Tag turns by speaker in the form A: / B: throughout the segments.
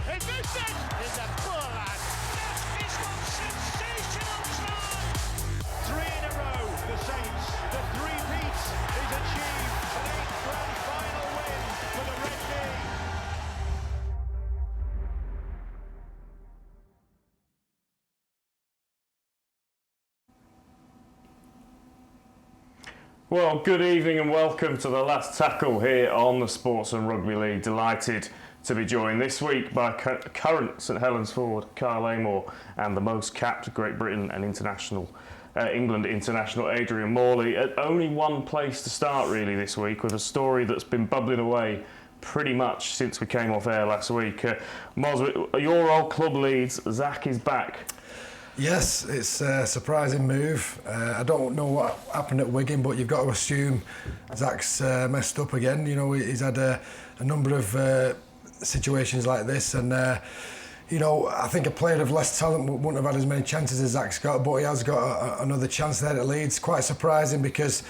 A: Is this it? Is a poor lad. That is one sensational try. 3 in a row, the Saints. The three-peat is achieved. An 8th grand final win for the Red Devils.
B: Well, good evening and welcome to the last tackle here on the Sportsman Rugby League. Delighted to be joined this week by current St Helens forward Kallum Amor and the most capped Great Britain and England international Adrian Morley. At only one place to start really this week with a story that's been bubbling away pretty much since we came off air last week. Moz, your old club Leeds, Zach is back.
C: Yes, it's a surprising move. I don't know what happened at Wigan, but you've got to assume Zach's messed up again. You know, he's had a number of situations like this, and you know, I think a player of less talent wouldn't have had as many chances as Zach's got, but he has got another chance there at Leeds. Quite surprising because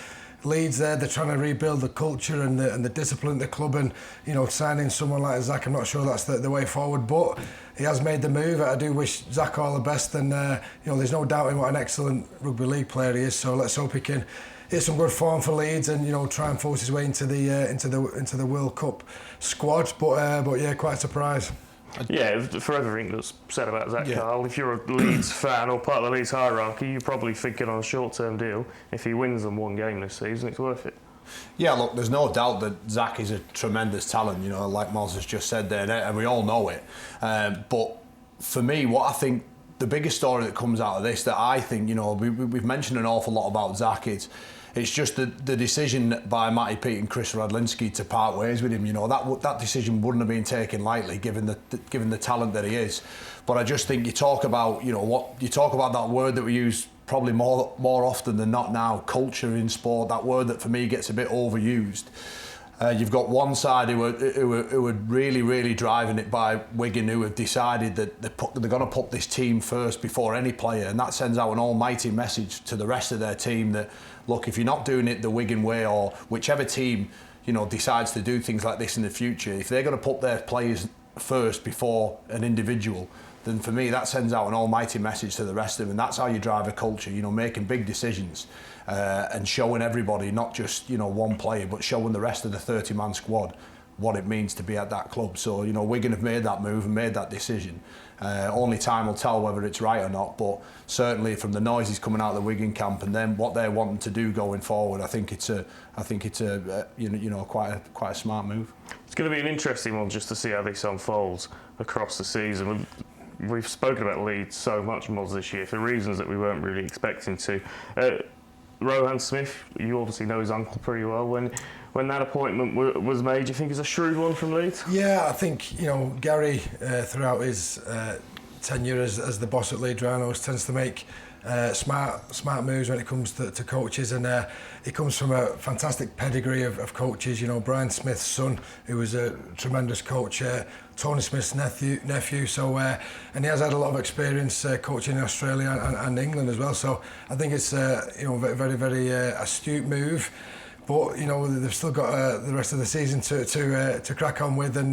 C: Leeds they're trying to rebuild the culture and the discipline at the club, and you know, signing someone like Zach, I'm not sure that's the way forward, but he has made the move. I do wish Zach all the best, and you know, there's no doubting what an excellent rugby league player he is. So let's hope he can hit some good form for Leeds and, you know, try and force his way into the World Cup squad. But yeah, quite a surprise.
B: Yeah, for everything that's said about Zach Carl, if you're a Leeds fan or part of the Leeds hierarchy, you're probably thinking on a short-term deal. If he wins them one game this season, it's worth it.
D: Yeah, look, there's no doubt that Zach is a tremendous talent, you know, like Moz has just said there, and we all know it. But for me, what I think the biggest story that comes out of this, that I think, you know, we've mentioned an awful lot about Zach, it's just the decision by Matty Peet and Chris Radlinski to part ways with him. You know, that decision wouldn't have been taken lightly, given the talent that he is. But I just think you talk about that word that we use probably more often than not now, culture in sport. That word that for me gets a bit overused. You've got one side who are really driving it by Wigan, who have decided that they're going to put this team first before any player, and that sends out an almighty message to the rest of their team that, look, if you're not doing it the Wigan way, or whichever team, you know, decides to do things like this in the future, if they're going to put their players first before an individual, then for me that sends out an almighty message to the rest of them, and that's how you drive a culture, you know, making big decisions and showing everybody, not just, you know, one player, but showing the rest of the 30-man squad what it means to be at that club. So, you know, Wigan have made that move and made that decision. Only time will tell whether it's right or not, but certainly from the noises coming out of the Wigan camp and then what they're wanting to do going forward, I think it's a quite a smart move.
B: It's going to be an interesting one just to see how this unfolds across the season. We've spoken about Leeds so much more this year for reasons that we weren't really expecting to. Rohan Smith, you obviously know his uncle pretty well. When that appointment was made, do you think it's a shrewd one from Leeds?
C: Yeah, I think, you know, Gary throughout his tenure as the boss at Leeds Rhinos tends to make smart moves when it comes to coaches, and he comes from a fantastic pedigree of coaches. You know, Brian Smith's son, who was a tremendous coach, Tony Smith's nephew. So and he has had a lot of experience coaching in Australia and England as well. So I think it's you know, very astute move. But you know, they've still got the rest of the season to crack on with, and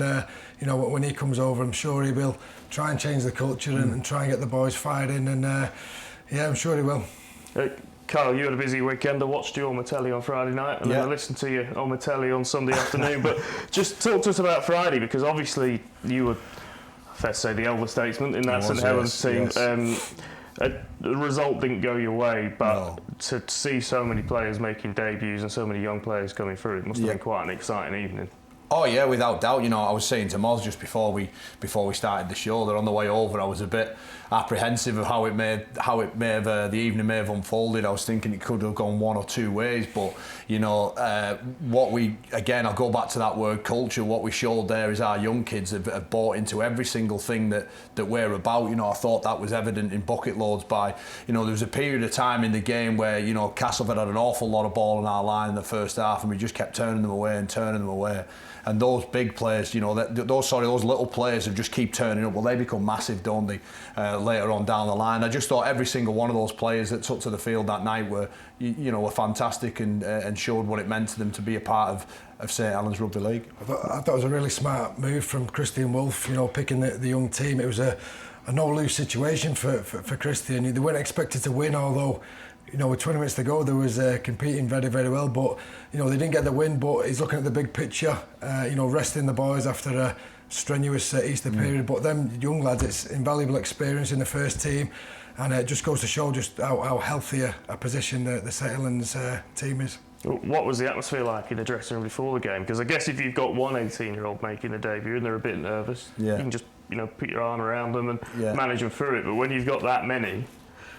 C: you know, when he comes over, I'm sure he will try and change the culture and try and get the boys fired in, and yeah, I'm sure he will.
B: Carl, you had a busy weekend. I watched you on my telly on Friday night, and then I listened to you on my telly on Sunday afternoon. But just talk to us about Friday, because obviously you were, fair to say, the elder statesman in that St Helens team. Yes. The result didn't go your way, but to see so many players making debuts and so many young players coming through, it must have been quite an exciting evening.
D: Oh yeah, without doubt. You know, I was saying to Moz just before we started the show that on the way over I was a bit apprehensive of how it may have the evening may have unfolded. I was thinking it could have gone one or two ways, but you know, I'll go back to that word culture. What we showed there is our young kids have bought into every single thing that we're about. You know, I thought that was evident in bucket loads by, you know, there was a period of time in the game where, you know, Castleford had an awful lot of ball on our line in the first half, and we just kept turning them away. and those big players, you know, those little players who just keep turning up, well, they become massive, don't they, later on down the line. I just thought every single one of those players that took to the field that night were fantastic and showed what it meant to them to be a part of St Helens Rugby League.
C: I thought it was a really smart move from Christian Wolff, you know, picking the young team. It was a no-lose situation for Christian. They weren't expected to win, although, you know, with 20 minutes to go, they was competing very, very well. But, you know, they didn't get the win, but he's looking at the big picture, you know, resting the boys after a strenuous Easter period. But them young lads, it's invaluable experience in the first team, and it just goes to show just how healthy a position the St Helens team is.
B: What was the atmosphere like in the dressing room before the game? Because I guess if you've got one 18-year-old making a debut and they're a bit nervous, you can just, you know, put your arm around them and manage them through it. But when you've got that many,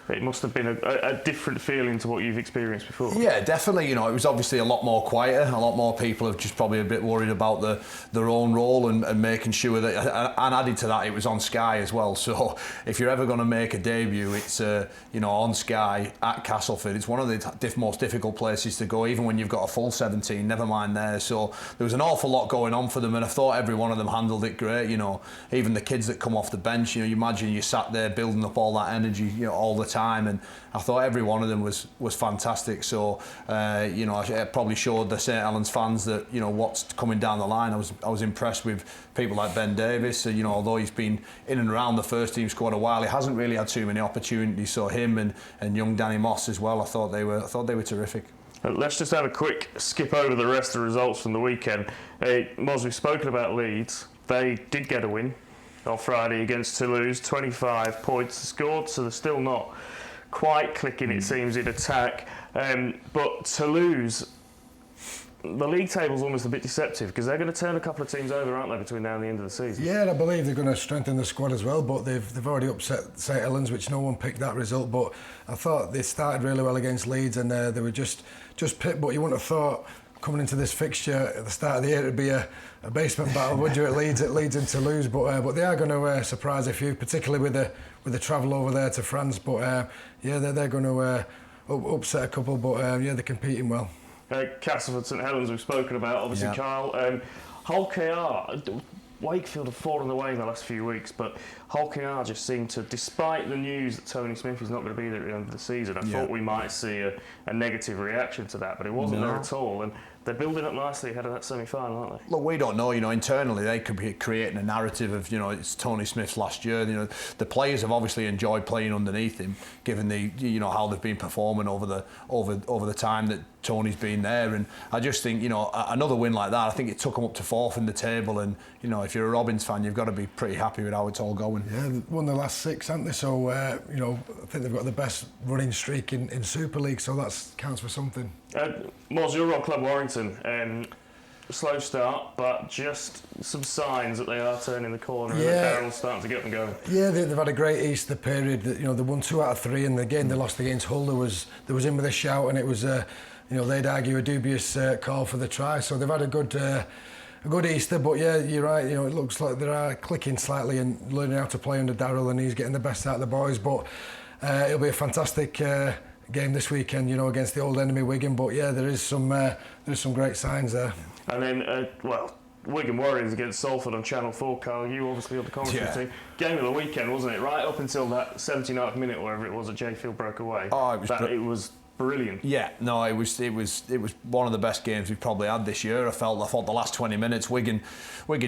B: it must have been a different feeling to what you've experienced before. Yeah,
D: definitely. You know, it was obviously a lot more quieter. A lot more people have just probably a bit worried about their own role and making sure that. And added to that, it was on Sky as well. So if you're ever going to make a debut, it's on Sky at Castleford. It's one of the most difficult places to go, even when you've got a full 17. Never mind there. So there was an awful lot going on for them, and I thought every one of them handled it great. You know, even the kids that come off the bench. You know, you imagine you sat there building up all that energy, you know, all the time, and I thought every one of them was fantastic. So it probably showed the St Helens fans that, you know, what's coming down the line. I was impressed with people like Ben Davis. You know, although he's been in and around the first team squad a while, he hasn't really had too many opportunities. So him and young Danny Moss as well, I thought they were terrific.
B: Let's just have a quick skip over the rest of the results from the weekend. Moz, we've spoken about Leeds. They did get a win on Friday against Toulouse, 25 points scored, so they're still not quite clicking, it seems, in attack. But Toulouse, the league table's almost a bit deceptive because they're going to turn a couple of teams over, aren't they, between now and the end of the season? Yeah,
C: and I believe they're going to strengthen the squad as well, but they've already upset St Helens, which no one picked that result. But I thought they started really well against Leeds, and they were just picked. But you wouldn't have thought coming into this fixture at the start of the year it'd be a basement battle, would you, at Leeds and Toulouse? But they are going to surprise a few, particularly with the travel over there to France. But they're going to upset a couple. But they're competing well.
B: Castleford St Helens we've spoken about, obviously. Carl. Hull KR, Wakefield have fallen away in the last few weeks, but Hull KR just seem to, despite the news that Tony Smith is not going to be there at the end of the season, I thought we might see a negative reaction to that, but it wasn't there at all. And they're building up nicely ahead of that semi-final, aren't they?
D: Look, we don't know. You know, internally they could be creating a narrative of, you know, it's Tony Smith's last year. You know, the players have obviously enjoyed playing underneath him, given the, you know, how they've been performing over the time that Tony's been there. And I just think, you know, another win like that, I think it took them up to fourth in the table. And, you know, if you're a Robins fan, you've got to be pretty happy with how it's all going.
C: Yeah, they've won the last 6, haven't they? So, you know, I think they've got the best running streak in Super League, so that counts for something.
B: Moz, you're on Club Warrington. Slow start, but just some signs that they are turning the corner and the barrel's starting to get them going. Yeah,
C: they've had a great Easter period. You know, they won 2 out of 3, and the game they lost against Hull, there was in with a shout, and it was, you know, they'd argue a dubious call for the try. So they've had a good Easter, but yeah, you're right. You know, it looks like they are clicking slightly and learning how to play under Darryl, and he's getting the best out of the boys. But it'll be a fantastic game this weekend, you know, against the old enemy Wigan. But yeah, there's some great signs there.
B: And then, Wigan Warriors against Salford on Channel 4, Carl. You obviously on the commentary team. Game of the weekend, wasn't it? Right up until that 79th minute, or whatever it was, that Jay Field broke away.
D: Oh, it
B: was brilliant.
D: Yeah, no, it was one of the best games we've probably had this year. I thought the last 20 minutes, Wigan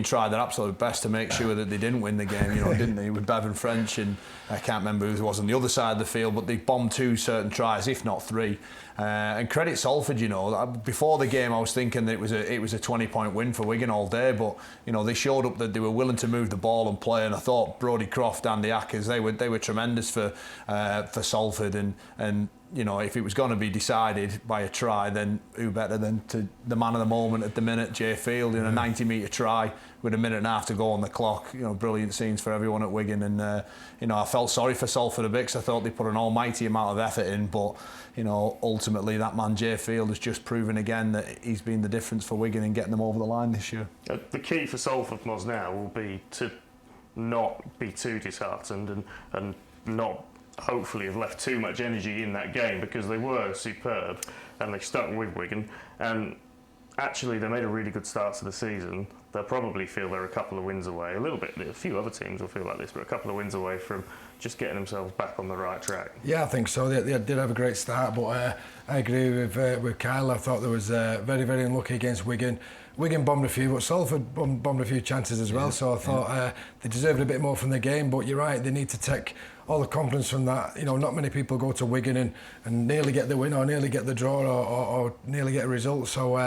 D: tried their absolute best to make sure that they didn't win the game, you know, didn't they? With Bevan French, and I can't remember who was on the other side of the field, but they bombed 2 certain tries, if not 3. And credit Salford, you know. Before the game, I was thinking that it was a 20-point win for Wigan all day, but you know they showed up that they were willing to move the ball and play. And I thought Brodie Croft and the Ackers, they were tremendous for Salford. And you know, if it was going to be decided by a try, then who better than the man of the moment at the minute, Jay Field, in a 90-metre try with a minute and a half to go on the clock. You know, brilliant scenes for everyone at Wigan. And you know, I felt sorry for Salford a bit because I thought they put an almighty amount of effort in, but you know, ultimately that man Jay Field has just proven again that he's been the difference for Wigan in getting them over the line this year.
B: The key for Salford, Moz, now will be to not be too disheartened and not hopefully have left too much energy in that game, because they were superb and they stuck with Wigan. And actually they made a really good start to the season. They'll probably feel they're a couple of wins away, a few other teams will feel like this, but a couple of wins away from just getting themselves back on the right track.
C: Yeah, I think so. They did have a great start, but I agree with Kyle. I thought there was very, very unlucky against Wigan. Wigan bombed a few, but Salford bombed a few chances as well. So I thought they deserved a bit more from the game. But you're right, they need to take all the confidence from that. You know, not many people go to Wigan and nearly get the win or nearly get the draw or nearly get a result. So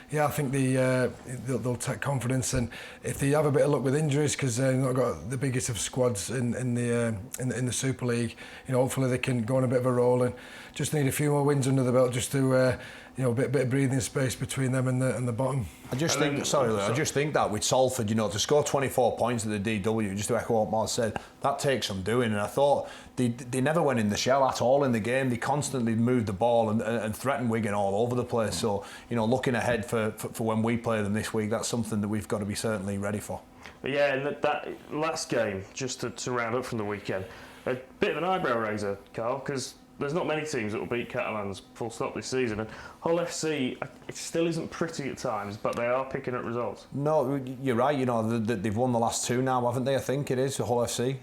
C: yeah, I think they'll take confidence, and if they have a bit of luck with injuries, because they've not got the biggest of squads in the Super League, you know, hopefully they can go on a bit of a roll and just need a few more wins under the belt just to you know, a bit of breathing space between them and the bottom.
D: I just think that with Salford, you know, to score 24 points at the DW, just to echo what Mark said, that takes some doing. And I thought they never went in the shell at all in the game. They constantly moved the ball and threatened Wigan all over the place. So, you know, looking ahead for when we play them this week, that's something that we've got to be certainly ready for.
B: But yeah, and that last game, just to round up from the weekend, a bit of an eyebrow raiser, Carl, because there's not many teams that will beat Catalans full stop this season, and Hull FC, it still isn't pretty at times, but they are picking up results.
D: No, you're right. You know, they've won the last two now, haven't they? I think it is Hull FC.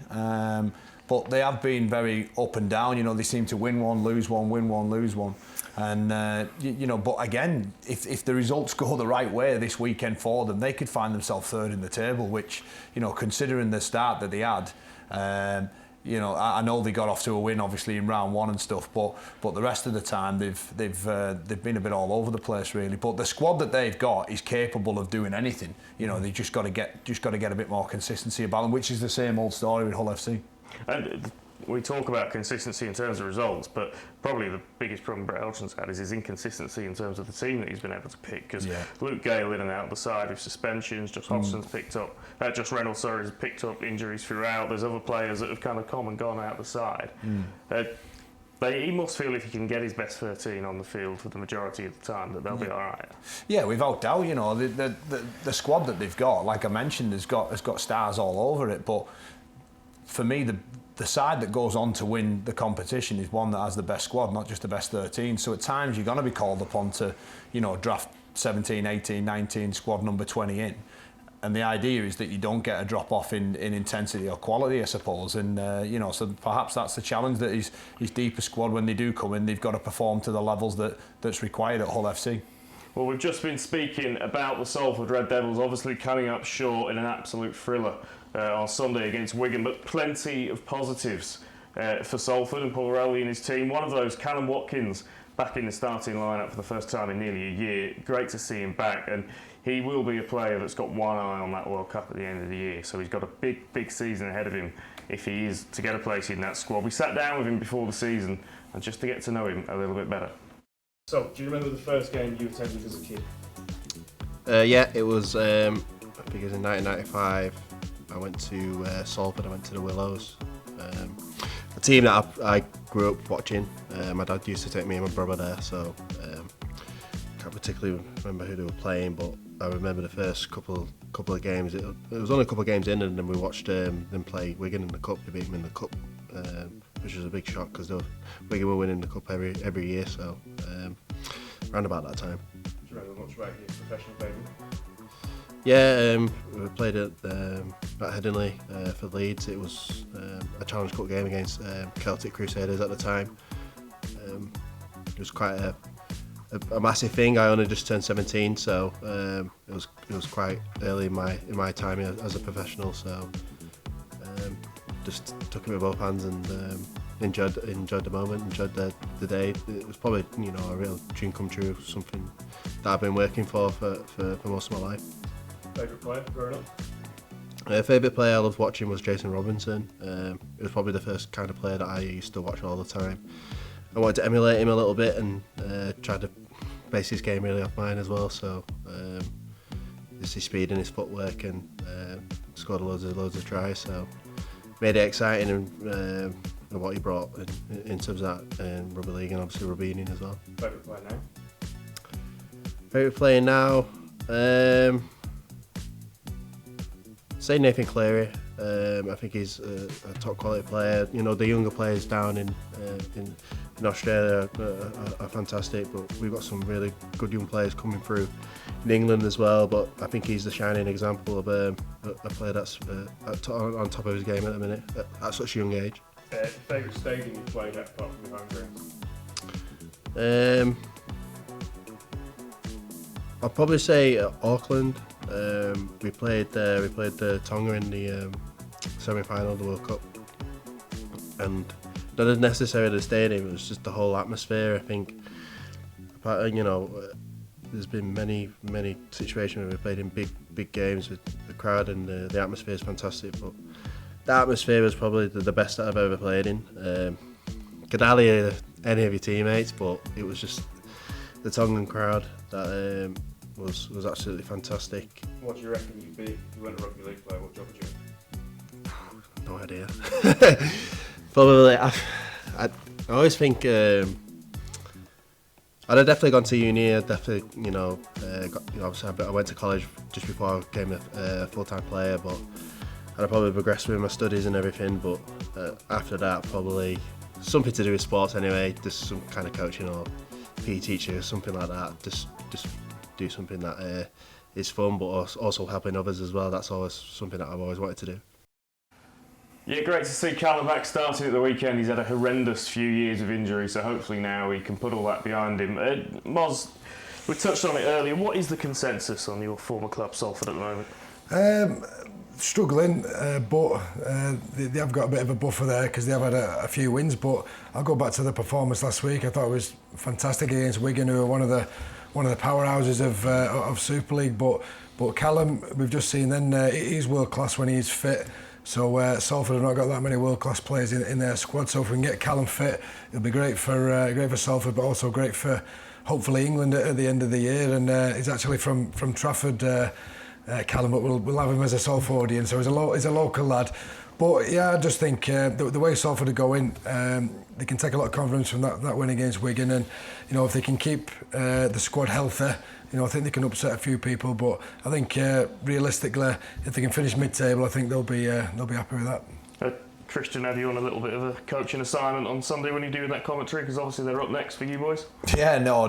D: But they have been very up and down. You know, they seem to win one, lose one, win one, lose one. And, you know, but again, if the results go the right way this weekend for them, they could find themselves third in the table, which, you know, considering the start that they had, you know, I know they got off to a win, obviously, in round one and stuff, but the rest of the time they've been a bit all over the place, really. But the squad that they've got is capable of doing anything. You know, they just got to get a bit more consistency about them, which is the same old story with Hull FC.
B: And we talk about consistency in terms of results, but probably the biggest problem Brett Elton's had is his inconsistency in terms of the team that he's been able to pick. Because Luke Gale in and out the side with suspensions, Josh Hodgson's picked up, Josh Reynolds, has picked up injuries throughout. There's other players that have kind of come and gone out the side. He must feel if he can get his best 13 on the field for the majority of the time that they'll be all right. Yeah,
D: without doubt. You know, the squad that they've got, like I mentioned, has got stars all over it. But for me, the side that goes on to win the competition is one that has the best squad, not just the best 13. So at times you're going to be called upon to, you know, draft 17, 18, 19, squad number 20 in. And the idea is that you don't get a drop off in intensity or quality, I suppose. And, you know, so perhaps that's the challenge, that his deeper squad, when they do come in, they've got to perform to the levels that's required at Hull FC.
B: Well, we've just been speaking about the Salford Red Devils, obviously coming up short in an absolute thriller on Sunday against Wigan, but plenty of positives for Salford and Paul Rowley and his team. One of those, Callum Watkins, back in the starting lineup for the first time in nearly a year. Great to see him back, and he will be a player that's got one eye on that World Cup at the end of the year, so he's got a big season ahead of him if he is to get a place in that squad. We sat down with him before the season, and just to get to know him a little bit better. So, do you remember the first game you attended as a kid?
E: Yeah, it was, I think it was in 1995. I went to Salford, I went to the Willows. A team that I grew up watching. My dad used to take me and my brother there, so can't particularly remember who they were playing, but I remember the first couple of games. It was only a couple of games in, and then we watched them play Wigan in the cup. They beat them in the cup, which was a big shock because Wigan were winning the cup every year. So around about that time.
B: Do you remember much about your professional debut?
E: Yeah, we played at Headingley for Leeds. It was a Challenge Cup game against Celtic Crusaders at the time. It was quite a massive thing. I only just turned 17, so it was quite early in my time as a professional. So just took it with both hands and enjoyed the moment, enjoyed the day. It was probably, you know, a real dream come true, something that I've been working for most of my life.
B: Favourite player growing up?
E: Favourite player I loved watching was Jason Robinson. It was probably the first kind of player that I used to watch all the time. I wanted to emulate him a little bit and tried to base his game really off mine as well. So just his speed and his footwork, and scored loads of tries. So made it exciting, and what he brought in terms of that Rugby League, and obviously Rugby Union as well.
B: Favourite player now?
E: Favourite player now? Say Nathan Cleary. I think he's a top quality player. You know, the younger players down in in Australia are fantastic, but we've got some really good young players coming through in England as well. But I think he's the shining example of a player that's on top of his game at the minute at such a young age.
B: Favourite stadium you played at apart from your home grounds?
E: I'd probably say Auckland. We played the Tonga in the semi-final of the World Cup, and not necessarily the stadium, it was just the whole atmosphere. I think, there's been many situations where we played in big games with the crowd, and the atmosphere is fantastic. But the atmosphere was probably the best that I've ever played in. Could alley any of your teammates, but it was just the Tongan crowd that was absolutely fantastic.
B: What do you reckon you'd be if you weren't a rugby league player? What job would you have?
E: No idea. Probably, I always think I'd have definitely gone to uni. I'd definitely, obviously I went to college just before I became a full-time player, but I'd probably progressed with my studies and everything. But after that, probably something to do with sports anyway, just some kind of coaching or PE teacher or something like that. Just do something that is fun, but also helping others as well. That's always something that I've always wanted to do.
B: Yeah, great to see Callum back starting at the weekend. He's had a horrendous few years of injury, so hopefully now he can put all that behind him. Moz, we touched on it earlier. What is the consensus on your former club, Salford, at the moment?
C: Struggling, but they have got a bit of a buffer there because they have had a few wins. But I'll go back to the performance last week. I thought it was fantastic against Wigan, who are one of the powerhouses of Super League. But Callum, we've just seen then he's world class when he's fit. So Salford have not got that many world class players in their squad. So if we can get Callum fit, it'll be great for Salford, but also great for hopefully England at the end of the year. And he's actually from Trafford, Callum, but we'll have him as a Salfordian. So he's a local lad. But yeah, I just think the way Salford are going, they can take a lot of confidence from that win against Wigan, and if they can keep the squad healthy, I think they can upset a few people. But I think realistically, if they can finish mid-table, I think they'll be happy with that.
B: Christian, have you on a little bit of a coaching assignment on Sunday when you're doing that commentary? Because obviously they're up next for you boys.
D: Yeah, no.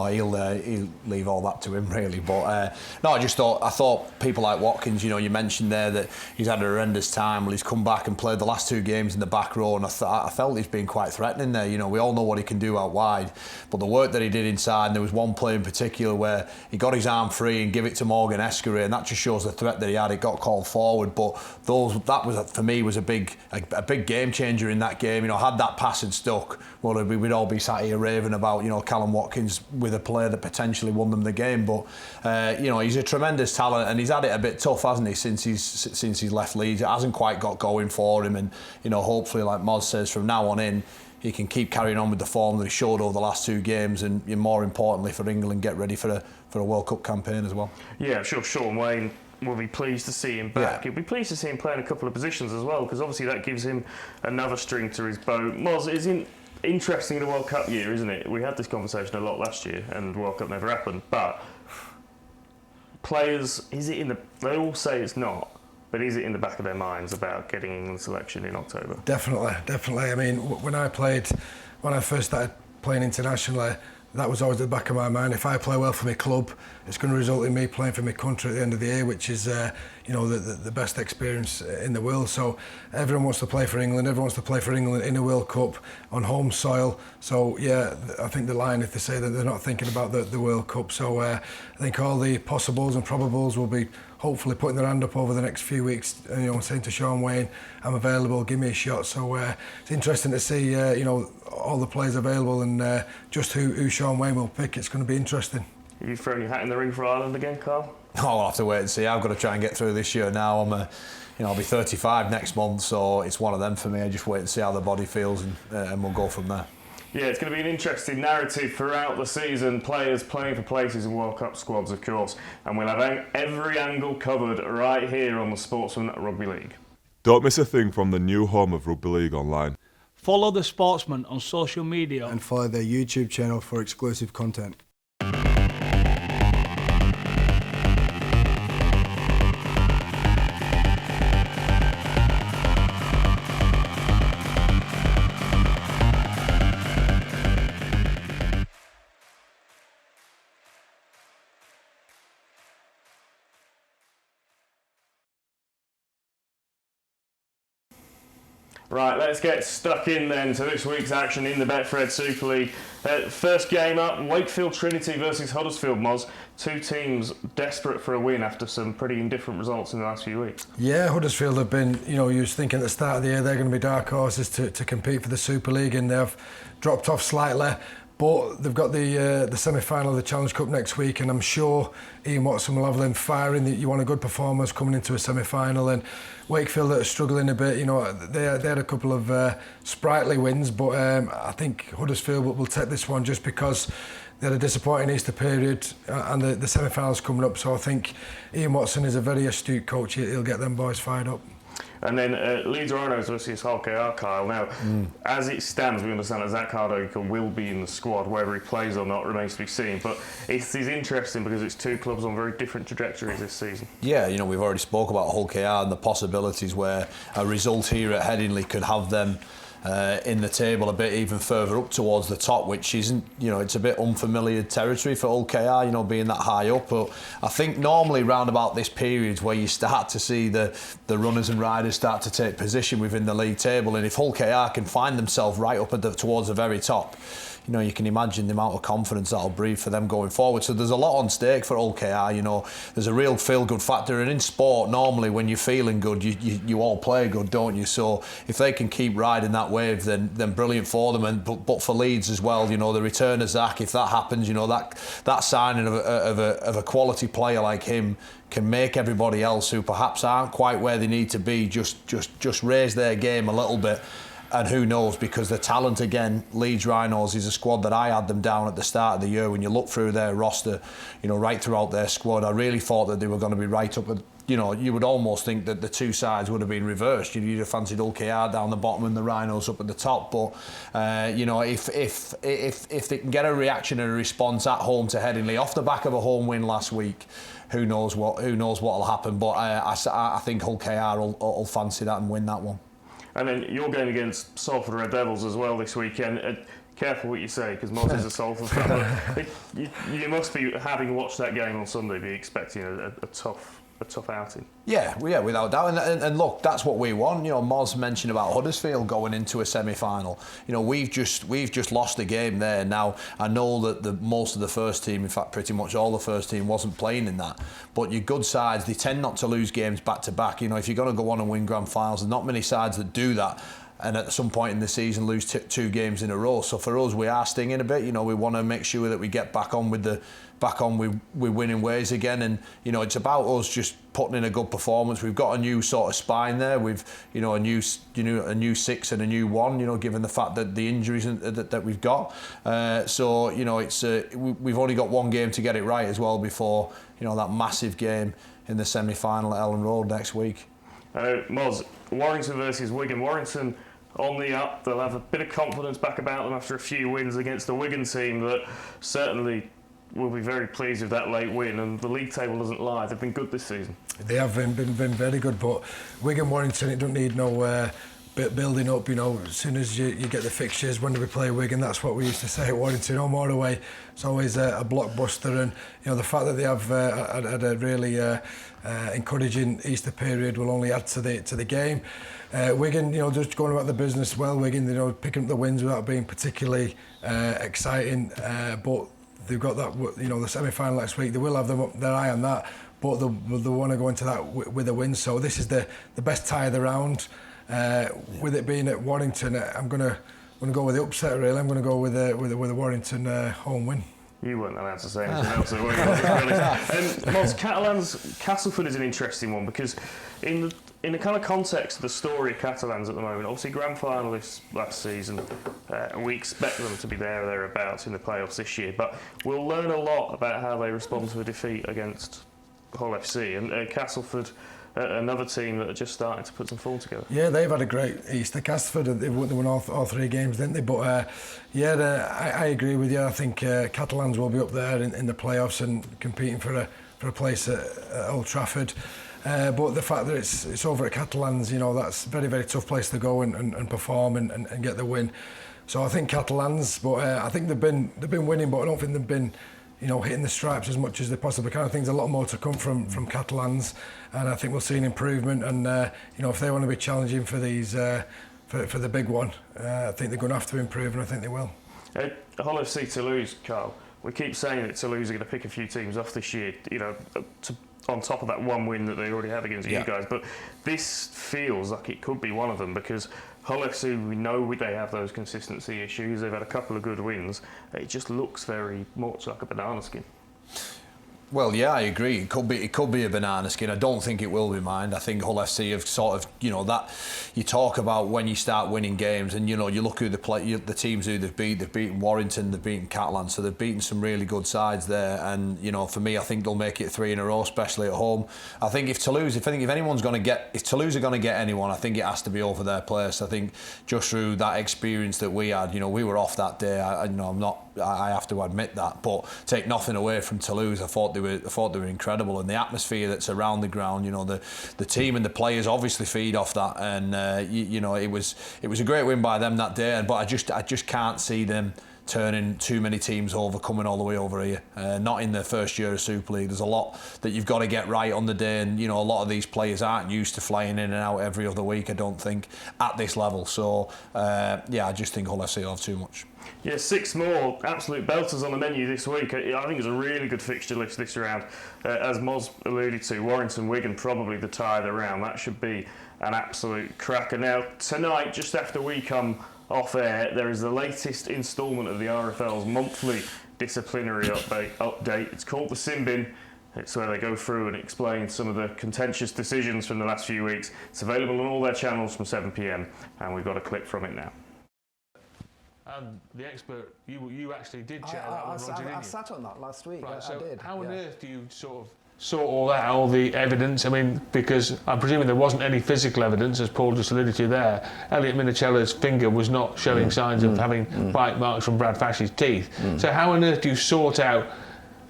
D: He'll leave all that to him, really. But no, I thought people like Watkins. You mentioned there that he's had a horrendous time. Well, he's come back and played the last two games in the back row, and I felt he's been quite threatening there. We all know what he can do out wide, but the work that he did inside. And there was one play in particular where he got his arm free and give it to Morgan Escare, and that just shows the threat that he had. It got called forward, but that was for me was a big game changer in that game. Had that pass had stuck, well, we'd all be sat here raving about Callum Watkins with a player that potentially won them the game. But he's a tremendous talent, and he's had it a bit tough, hasn't he, since he's left Leeds. It hasn't quite got going for him, and hopefully, like Moz says, from now on in, he can keep carrying on with the form that he showed over the last two games, and more importantly for England, get ready for a World Cup campaign as well.
B: Yeah, I'm sure Sean Wayne will be pleased to see him back. He'll be pleased to see him play in a couple of positions as well, because obviously that gives him another string to his bow. Moz, it's interesting in the World Cup year, isn't it? We had this conversation a lot last year, and the World Cup never happened. But players, they all say it's not, but is it in the back of their minds about getting England selection in October?
C: Definitely. I mean, when I first started playing internationally, that was always at the back of my mind. If I play well for my club, it's going to result in me playing for my country at the end of the year, which is the best experience in the world. So everyone wants to play for England. Everyone wants to play for England in a World Cup on home soil. So yeah, I think the line, if they say that they're not thinking about the World Cup. So I think all the possibles and probables will be hopefully putting their hand up over the next few weeks, saying to Sean Wayne, I'm available, give me a shot. So it's interesting to see all the players available, and just who Sean Wayne will pick. It's going to be interesting.
B: Are you throwing your hat in the ring for Ireland again, Carl?
D: I'll have to wait and see. I've got to try and get through this year now. I'll be 35 next month, so it's one of them for me. I just wait and see how the body feels, and we'll go from there.
B: Yeah, it's going to be an interesting narrative throughout the season. Players playing for places in World Cup squads, of course. And we'll have every angle covered right here on the Sportsman Rugby League.
F: Don't miss a thing from the new home of Rugby League online.
G: Follow the Sportsman on social media.
H: And follow their YouTube channel for exclusive content.
B: Right, let's get stuck in then to this week's action in the Betfred Super League. First game up, Wakefield Trinity versus Huddersfield Moz. Two teams desperate for a win after some pretty indifferent results in the last few weeks.
C: Yeah, Huddersfield have been, you was thinking at the start of the year they're going to be dark horses to compete for the Super League, and they've dropped off slightly. But they've got the semi-final of the Challenge Cup next week, and I'm sure Ian Watson will have them firing. You want a good performance coming into a semi-final, and Wakefield are struggling a bit. They had a couple of sprightly wins, but I think Huddersfield will take this one just because they had a disappointing Easter period, and the semi-final's coming up. So I think Ian Watson is a very astute coach. He'll get them boys fired up.
B: And then Leeds Rhinos versus Hardaker, Kyle. Now, as it stands, we understand that Zach Hardaker will be in the squad. Whether he plays or not remains to be seen. But it is interesting because it's two clubs on very different trajectories this season.
D: Yeah, we've already spoke about Hardaker and the possibilities where a result here at Headingley could have them in the table a bit even further up towards the top, which isn't, it's a bit unfamiliar territory for Hardaker, being that high up. But I think normally round about this period where you start to see the runners and riders start to take position within the league table, and if Hardaker can find themselves right up towards the very top, you can imagine the amount of confidence that'll breed for them going forward. So there's a lot on stake for Hardaker. There's a real feel-good factor, and in sport, normally when you're feeling good, you all play good, don't you? So if they can keep riding that wave, then brilliant for them. But for Leeds as well, the return of Zach, if that happens, that signing of a quality player like him can make everybody else who perhaps aren't quite where they need to be just raise their game a little bit. And who knows, because the talent, again, Leeds Rhinos is a squad that I had them down at the start of the year. When you look through their roster, right throughout their squad, I really thought that they were going to be right up at, you would almost think that the two sides would have been reversed. You'd have fancied Hardaker down the bottom and the Rhinos up at the top. But, if they can get a reaction and a response at home to Headingley off the back of a home win last week, who knows what'll happen. But I think Hardaker will fancy that and win that one.
B: And then your game against Salford Red Devils as well this weekend. Careful what you say, because Moz is a Salford fan. You must be, having watched that game on Sunday, be expecting a tough outing. Yeah,
D: without doubt. And look, that's what we want. Moz mentioned about Huddersfield going into a semi-final. We've just lost a game there. Now, I know that most of the first team, in fact, pretty much all the first team, wasn't playing in that. But your good sides, they tend not to lose games back to back. If you're going to go on and win grand finals, there's not many sides that do that. And at some point in the season lose two games in a row. So for us, we are stinging a bit. We want to make sure that we get back on with winning ways again. And it's about us just putting in a good performance. We've got a new sort of spine there. We've a new 6 and a new 1. Given the fact that the injuries that we've got. So it's we've only got one game to get it right as well before that massive game in the semi-final at Ellen Road next week.
B: Moz, Warrington versus Wigan. Warrington on the up. They'll have a bit of confidence back about them after a few wins against the Wigan team that certainly will be very pleased with that late win, and the league table doesn't lie. They've been good this season. They have
C: been very good, but Wigan Warrington, it doesn't need no building up. As soon as you get the fixtures, when do we play Wigan? That's what we used to say at Warrington. Amor away, it's always a blockbuster, and the fact that they have had a really encouraging Easter period will only add to the game. Wigan, just going about the business well. Wigan, picking up the wins without being particularly exciting, but they've got that, the semi-final next week. They will have their eye on that, but they'll want to go into that with a win. So this is the best tie of the round. With it being at Warrington, I'm going to go with the upset. Really, I'm going to go with a Warrington home win.
B: You weren't allowed to say anything else, were you? Moz, Catalans, Castleford is an interesting one because in the kind of context of the story of Catalans at the moment, obviously grand finalists last season, we expect them to be there or thereabouts in the playoffs this year, but we'll learn a lot about how they respond to a defeat against Hull FC, and Castleford, another team that are just starting to put some form together. Yeah, they've had a great Easter. Castleford, they won all 3 games, didn't they? But I agree with you. I think Catalans will be up there in the playoffs and competing for a place at Old Trafford. But the fact that it's over at Catalans, that's a very, very tough place to go and perform and get the win. So I think Catalans, but I think they've been winning, but I don't think they've been hitting the stripes as much as they possibly can. I think there's a lot more to come from Catalans, and I think we'll see an improvement. And if they want to be challenging for these
C: for the big one. I think they're going to have to improve, and I think they will.
B: Hull FC Toulouse, Carl. We keep saying that Toulouse are going to pick a few teams off this year, on top of that one win that they already have against you guys. But this feels like it could be one of them, because Hull FC, we know they have those consistency issues. They've had a couple of good wins. It just looks very much like a banana skin.
D: Well, yeah, I agree. It could be a banana skin. I don't think it will be mine. I think Hull FC have sort of, that you talk about when you start winning games, and you look who the teams who they've beat. They've beaten Warrington, they've beaten Catalan, so they've beaten some really good sides there. And for me, I think they'll make it 3 in a row, especially at home. I think if Toulouse are going to get anyone, I think it has to be over their place. I think just through that experience that we had, we were off that day. I have to admit that, but take nothing away from Toulouse. I thought they were incredible, and the atmosphere that's around the ground, the team and the players obviously feed off that, and it was a great win by them that day. But I just can't see them turning too many teams over, coming all the way over here. Not in the first year of Super League. There's a lot that you've got to get right on the day, and a lot of these players aren't used to flying in and out every other week, I don't think, at this level. So I just think Hull FC will have too much.
B: Yeah, 6 more absolute belters on the menu this week. I think it's a really good fixture list this round. As Moz alluded to, Warrington, Wigan, probably the tie of the round. That should be an absolute cracker. Now, tonight, just after we come off air, there is the latest instalment of the RFL's monthly disciplinary update. It's called the Sin Bin. It's where they go through and explain some of the contentious decisions from the last few weeks. It's available on all their channels from 7 p.m, and we've got a clip from it now.
I: The expert, you actually did chat that one, Roger, didn't you?
J: I sat on that last week.
I: Right,
J: I did.
I: How on earth do you sort all that, all the evidence? I mean, because I'm presuming there wasn't any physical evidence, as Paul just alluded to there. Elliot Minicella's finger was not showing signs of having bite marks from Brad Fash's teeth. So how on earth do you sort out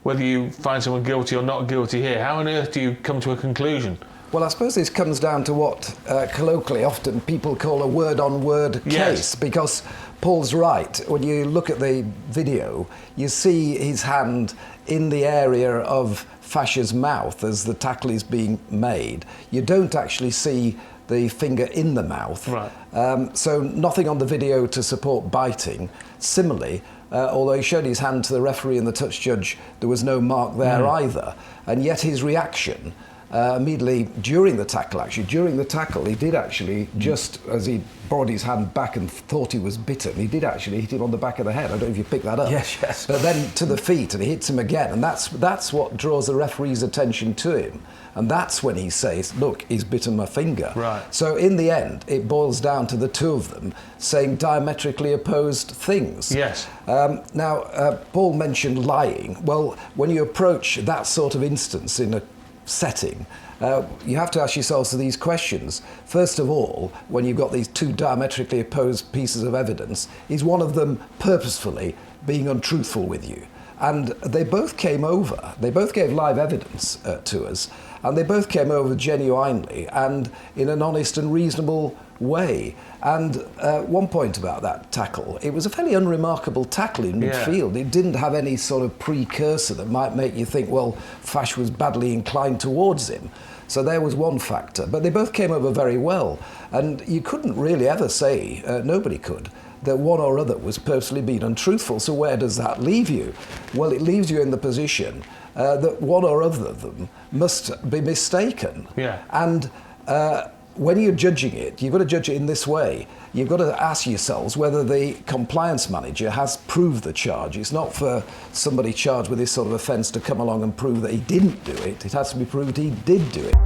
I: whether you find someone guilty or not guilty here? How on earth do you come to a conclusion?
J: Well, I suppose this comes down to what colloquially often people call a word-on-word case, because Paul's right. When you look at the video, you see his hand in the area of Fash's mouth as the tackle is being made. You don't actually see the finger in the mouth. Right. So nothing on the video to support biting. Similarly, although he showed his hand to the referee and the touch judge, there was no mark there either. And yet his reaction immediately during the tackle, he did actually, just as he brought his hand back and thought he was bitten, he did actually hit him on the back of the head. I don't know if you picked that up.
C: Yes.
J: But then to the feet, and he hits him again, and that's what draws the referee's attention to him. And that's when he says, look, he's bitten my finger.
I: Right.
J: So in the end, it boils down to the two of them saying diametrically opposed things.
I: Yes.
J: Now, Paul mentioned lying. Well, when you approach that sort of instance in a setting, you have to ask yourselves these questions. First of all, when you've got these two diametrically opposed pieces of evidence, is one of them purposefully being untruthful with you? And they both came over. They both gave live evidence to us, and they both came over genuinely and in an honest and reasonable way. And one point about that tackle, it was a fairly unremarkable tackle in midfield. It didn't have any sort of precursor that might make you think, well, Fash was badly inclined towards him. So there was one factor. But they both came over very well. And you couldn't really ever say, nobody could, that one or other was purposely being untruthful. So where does that leave you? Well, it leaves you in the position that one or other of them must be mistaken.
I: Yeah.
J: And when you're judging it, you've got to judge it in this way. You've got to ask yourselves whether the compliance manager has proved the charge. It's not for somebody charged with this sort of offence to come along and prove that he didn't do it. It has to be proved he did do it.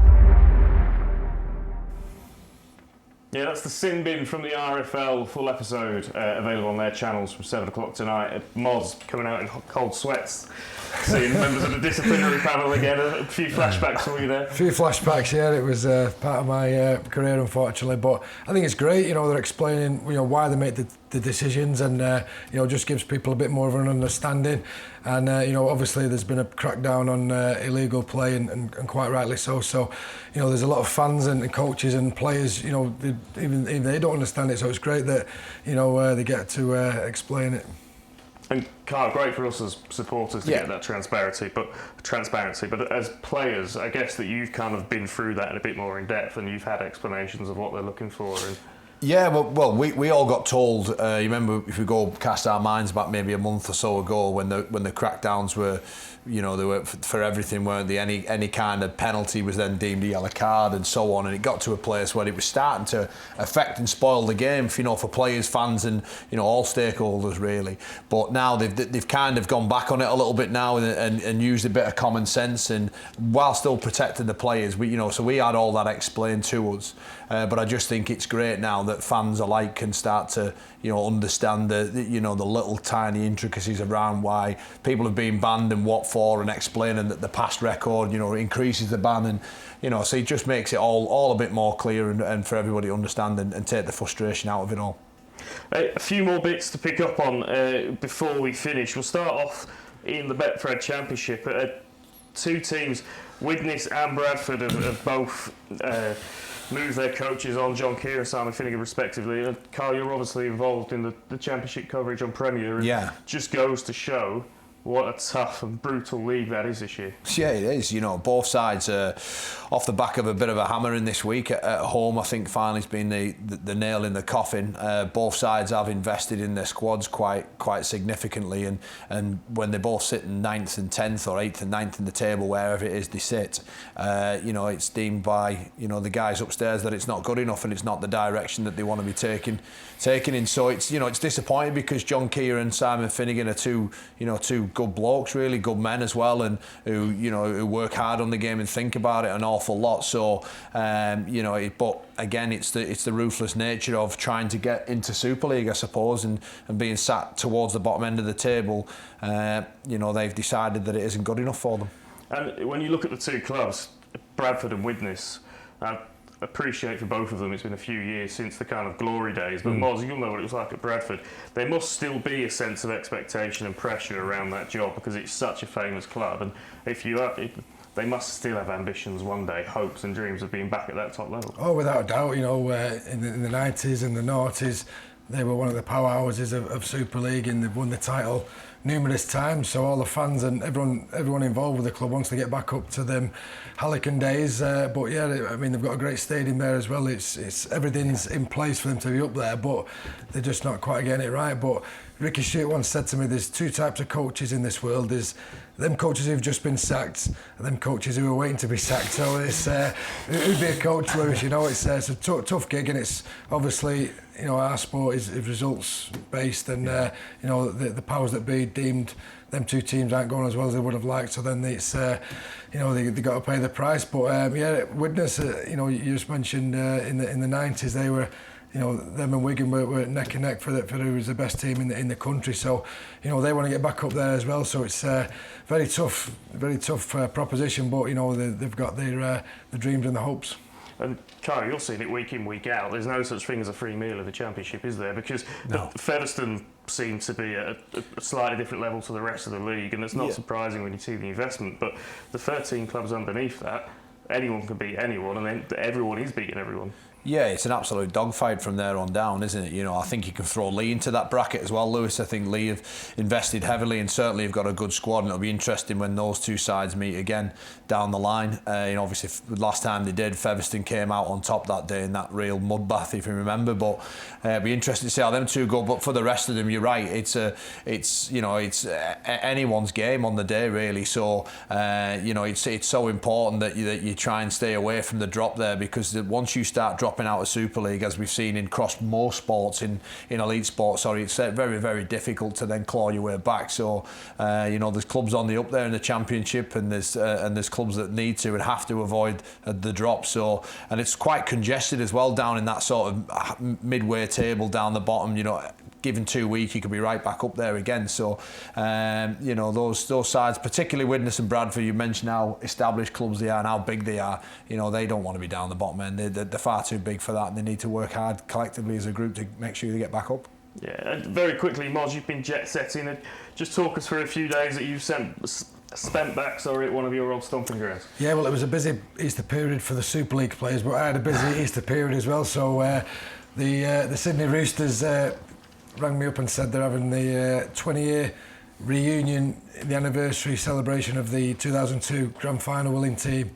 B: Yeah, that's the Sin Bin from the RFL, full episode available on their channels from 7 o'clock tonight. Moz coming out in cold sweats, seeing members of the disciplinary panel again. A few flashbacks for you there.
C: A few flashbacks, yeah. It was part of my career, unfortunately. But I think it's great, they're explaining, why they make the decisions, and just gives people a bit more of an understanding. And obviously there's been a crackdown on illegal play, and quite rightly so. So there's a lot of fans and coaches and players, even they don't understand it. So it's great that they get to explain it.
B: And Carl, great for us as supporters to get that transparency. But as players, I guess that you've kind of been through that in a bit more in depth, and you've had explanations of what they're looking for. And
D: Yeah, well, we all got told. You remember, if we go cast our minds back maybe a month or so ago, when the crackdowns were, they were for everything, weren't they? Any kind of penalty was then deemed a yellow card and so on, and it got to a place where it was starting to affect and spoil the game, for players, fans, and all stakeholders really. But now they've kind of gone back on it a little bit now and used a bit of common sense, and while still protecting the players, so we had all that explained to us. But I just think it's great now that fans alike can start to, understand the little tiny intricacies around why people have been banned and what for, and explaining that the past record, increases the ban, and so it just makes it all a bit more clear and for everybody to understand and take the frustration out of it all.
B: A few more bits to pick up on before we finish. We'll start off in the Betfred Championship. Two teams, Widnes and Bradford, have both moved their coaches on, John Keir and Simon Finnegan respectively. Carl, you're obviously involved in the championship coverage on Premier, and just goes to show what a tough and brutal league that is this year.
D: Yeah, it is. Both sides are off the back of a bit of a hammering this week at home. I think finally it's been the nail in the coffin. Both sides have invested in their squads quite significantly, and when they both sit in 9th and 10th or 8th and 9th in the table, wherever it is they sit, it's deemed by the guys upstairs that it's not good enough and it's not the direction that they want to be taking in. So it's disappointing, because John Keir and Simon Finnegan are two good blokes, really good men as well, and who work hard on the game and think about it an awful lot. So but again, it's the ruthless nature of trying to get into Super League, I suppose, and being sat towards the bottom end of the table. They've decided that it isn't good enough for them.
B: And when you look at the two clubs, Bradford and Widnes, appreciate for both of them, it's been a few years since the kind of glory days, but Moz, you'll know what it was like at Bradford. There must still be a sense of expectation and pressure around that job, because it's such a famous club, and they must still have ambitions one day, hopes and dreams of being back at that top level.
C: Oh, without a doubt. In the 90s and the noughties, they were one of the powerhouses of Super League, and they've won the title numerous times. So all the fans and everyone involved with the club wants to get back up to them Hardaker days. But yeah, I mean, they've got a great stadium there as well. It's everything's in place for them to be up there, but they're just not quite getting it right. But Ricky Stewart once said to me, there's two types of coaches in this world. There's them coaches who've just been sacked, and them coaches who are waiting to be sacked. So it's who'd be a coach, Lewis? It's a tough gig, and it's obviously, our sport is results based, and the powers that be deemed them two teams aren't going as well as they would have liked. So then it's they got to pay the price. But Widnes, you just mentioned in the 90s they were. Them and Wigan were neck and neck for who was the best team in the country. So, they want to get back up there as well. So it's very tough proposition. But they've got their dreams and the hopes.
B: And Kyle, you're seeing it week in, week out. There's no such thing as a free meal in the Championship, is there? Because Featherstone seem to be at a slightly different level to the rest of the league, and it's not surprising when you see the investment. But the 13 clubs underneath that, anyone can beat anyone, and then everyone is beating everyone.
D: Yeah, it's an absolute dogfight from there on down, isn't it? I think you can throw Lee into that bracket as well, Lewis. I think Lee have invested heavily and certainly have got a good squad, and it'll be interesting when those two sides meet again down the line. Obviously, last time they did, Featherstone came out on top that day in that real mud bath, if you remember. But it'll be interesting to see how them two go. But for the rest of them, you're right. It's anyone's game on the day, really. So it's so important that you try and stay away from the drop there, because once you start dropping out of Super League, as we've seen across most sports in elite sports, it's very, very difficult to then claw your way back. So there's clubs on the up there in the Championship, and there's clubs that need to and have to avoid the drop. So, and it's quite congested as well down in that sort of midway table down the bottom. Given 2 weeks, you could be right back up there again. So, those sides, particularly Widnes and Bradford, you mentioned how established clubs they are and how big they are. They don't want to be down the bottom end. They're far too big for that, and they need to work hard collectively as a group to make sure they get back up.
B: Yeah, and very quickly, Moz, you've been jet setting. Just talk us through a few days that you've spent back at one of your old stomping grounds. Yeah,
C: well, it was a busy Easter period for the Super League players, but I had a busy Easter period as well. So the Sydney Roosters rang me up and said they're having the 20-year reunion, the anniversary celebration of the 2002 Grand Final winning team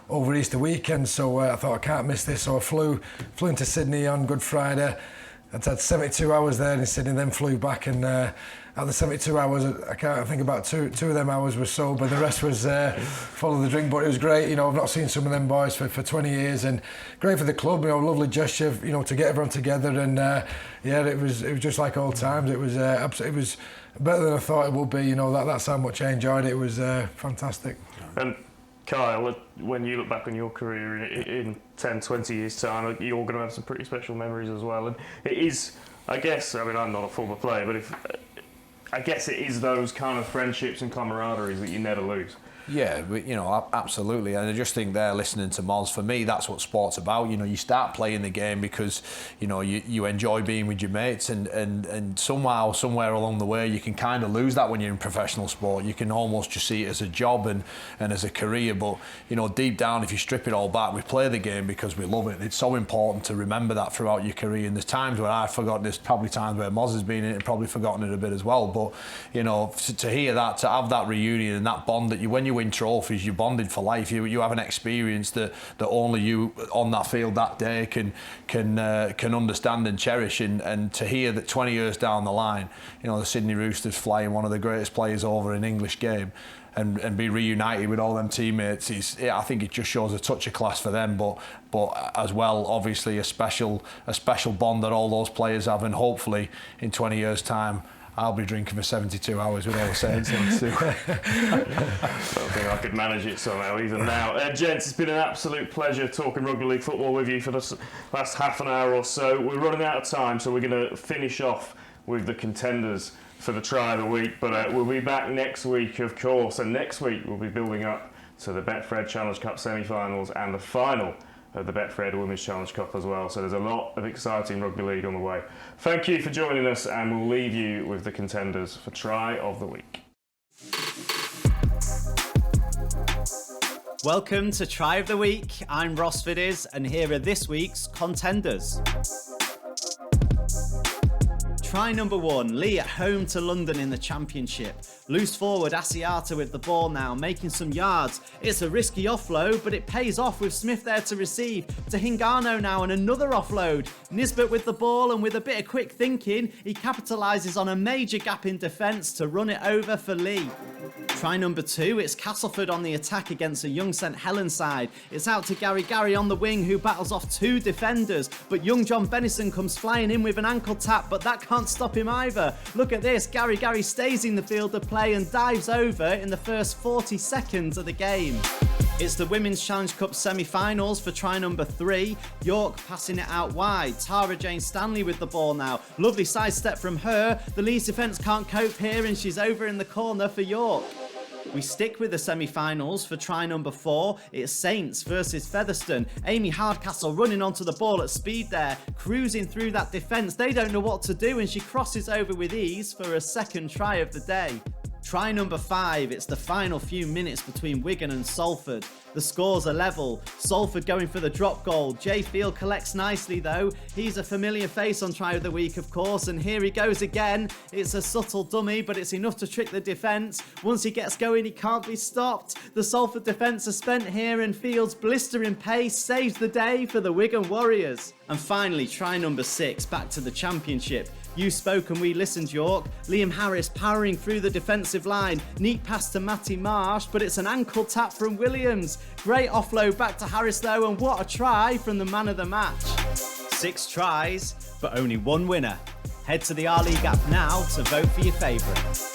C: over Easter weekend, so I thought I can't miss this. So I flew into Sydney on Good Friday. I'd had 72 hours there in Sydney, then flew back, and out of the 72 hours, I think about two of them hours were sober, the rest was full of the drink, but it was great. You know, I've not seen some of them boys for 20 years, and great for the club, you know, lovely gesture, you know, to get everyone together, and yeah, it was just like old times. It was better than I thought it would be, you know, that's how much I enjoyed it. It was fantastic.
B: And Kyle, when you look back on your career in 10, 20 years' time, you're going to have some pretty special memories as well. And it is, I guess, I mean, I'm not a former player, but I guess it is those kind of friendships and camaraderies that you never lose.
D: Yeah, you know, absolutely. And I just think there, listening to Moz, for me, that's what sport's about. You know, you start playing the game because, you know, you enjoy being with your mates, and somehow, somewhere along the way, you can kind of lose that when you're in professional sport. You can almost just see it as a job and as a career. But, you know, deep down, if you strip it all back, we play the game because we love it. It's so important to remember that throughout your career. And there's times where I've forgotten, there's probably times where Moz has been in it and probably forgotten it a bit as well. But, you know, to hear that, to have that reunion and that bond that when you win trophies, you're bonded for life. You have an experience that only you on that field that day can understand and cherish. And to hear that 20 years down the line, you know, the Sydney Roosters flying one of the greatest players over in English game and be reunited with all them teammates, I think it just shows a touch of class for them, but as well, obviously a special bond that all those players have, and hopefully in 20 years' time I'll be drinking for 72 hours with all the Saints ones too.
B: I don't think I could manage it somehow even now. Gents, it's been an absolute pleasure talking rugby league football with you for the last half an hour or so. We're running out of time, so we're going to finish off with the contenders for the try of the week, but we'll be back next week, of course, and next week we'll be building up to the Betfred Challenge Cup semi-finals and the final of the Betfred Women's Challenge Cup as well. So there's a lot of exciting rugby league on the way. Thank you for joining us, and we'll leave you with the contenders for try of the week.
K: Welcome to Try of the Week. I'm Ross Fiddies, and here are this week's contenders. Try number 1, Lee at home to London in the Championship. Loose forward Asiata with the ball now, making some yards. It's a risky offload, but it pays off with Smith there to receive. To Hingano now, and another offload. Nisbet with the ball, and with a bit of quick thinking, he capitalises on a major gap in defence to run it over for Lee. Try number 2, it's Castleford on the attack against a young St Helens side. It's out to Gary on the wing, who battles off 2 defenders, but young John Bennison comes flying in with an ankle tap, but that can't stop him either. Look at this, Gary stays in the field of play and dives over in the first 40 seconds of the game. It's the Women's Challenge Cup semi-finals for try number 3. York passing it out wide. Tara Jane Stanley with the ball now. Lovely sidestep from her. The Leeds defence can't cope here, and she's over in the corner for York. We stick with the semi-finals for try number 4. It's Saints versus Featherstone. Amy Hardcastle running onto the ball at speed there, cruising through that defence. They don't know what to do, and she crosses over with ease for a second try of the day. Try number 5, it's the final few minutes between Wigan and Salford. The scores are level, Salford going for the drop goal. Jay Field collects nicely though. He's a familiar face on try of the week, of course, and here he goes again. It's a subtle dummy, but it's enough to trick the defence. Once he gets going, he can't be stopped. The Salford defence are spent here, and Field's blistering pace saves the day for the Wigan Warriors. And finally, try number 6, back to the Championship. You spoke and we listened, York. Liam Harris powering through the defensive line. Neat pass to Matty Marsh, but it's an ankle tap from Williams. Great offload back to Harris though, and what a try from the man of the match. 6 tries, but only 1 winner. Head to the R League app now to vote for your favourite.